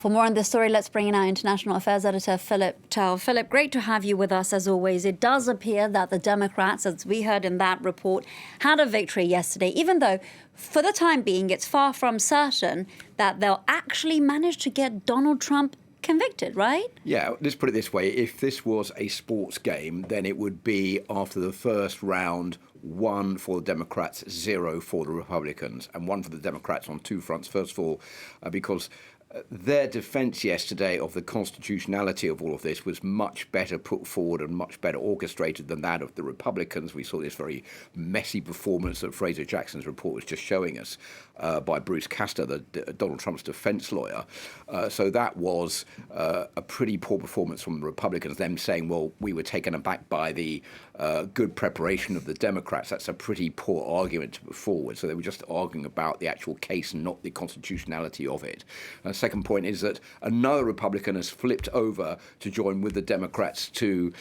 For more on this story, let's bring in our international affairs editor, Philip Turle. Philip, great to have you with us as always. It does appear that the Democrats, as we heard in that report, had a victory yesterday, even though for the time being, it's far from certain that they'll actually manage to get Donald Trump convicted, right? Yeah, let's put it this way. If this was a sports game, then it would be after the first round, 1 for the Democrats, 0 for the Republicans, and 1 for the Democrats on two fronts. First of all, because their defence yesterday of the constitutionality of all of this was much better put forward and much better orchestrated than that of the Republicans. We saw this very messy performance that Fraser Jackson's report was just showing us by Bruce Castor, Donald Trump's defence lawyer. So that was a pretty poor performance from the Republicans, them saying, well, we were taken aback by the good preparation of the Democrats. That's a pretty poor argument to put forward. So they were just arguing about the actual case and not the constitutionality of it. Second point is that another Republican has flipped over to join with the Democrats to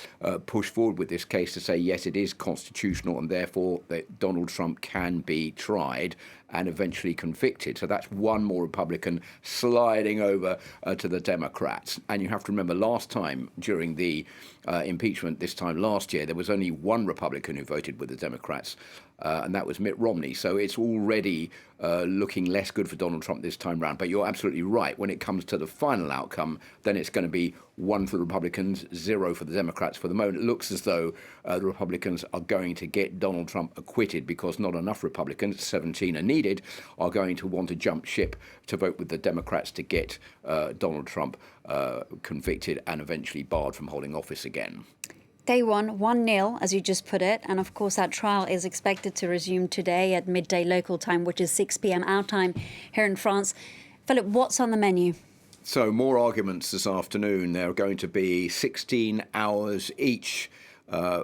push forward with this case to say, yes, it is constitutional and therefore that Donald Trump can be tried and eventually convicted. So that's one more Republican sliding over to the Democrats. And you have to remember last time during the impeachment this time last year, there was only one Republican who voted with the Democrats, and that was Mitt Romney. So it's already looking less good for Donald Trump this time round. But you're absolutely right. When it comes to the final outcome, then it's going to be 1 for the Republicans, 0 for the Democrats. For the moment, it looks as though the Republicans are going to get Donald Trump acquitted because not enough Republicans, 17 are needed, are going to want to jump ship to vote with the Democrats to get Donald Trump convicted and eventually barred from holding office again. Day one, 1-0, as you just put it. And of course, that trial is expected to resume today at midday local time, which is 6 p.m. our time here in France. Philip, what's on the menu? So more arguments this afternoon. There are going to be 16 hours each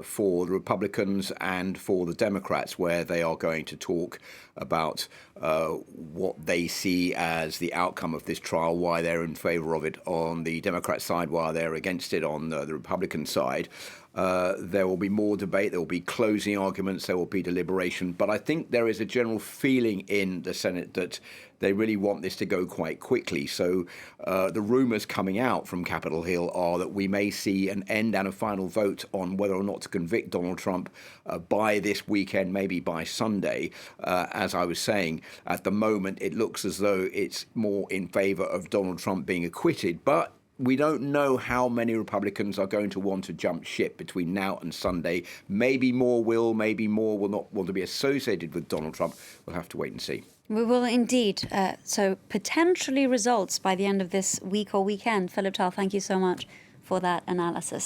for the Republicans and for the Democrats, where they are going to talk about what they see as the outcome of this trial, why they're in favour of it on the Democrat side, why they're against it on the Republican side. There will be more debate, there will be closing arguments, there will be deliberation. But I think there is a general feeling in the Senate that they really want this to go quite quickly. So the rumours coming out from Capitol Hill are that we may see an end and a final vote on whether or not to convict Donald Trump by this weekend, maybe by Sunday. As I was saying, at the moment, it looks as though it's more in favour of Donald Trump being acquitted. But we don't know how many Republicans are going to want to jump ship between now and Sunday. Maybe more will not want to be associated with Donald Trump. We'll have to wait and see. We will indeed. So potentially results by the end of this week or weekend. Philip Turle, thank you so much for that analysis.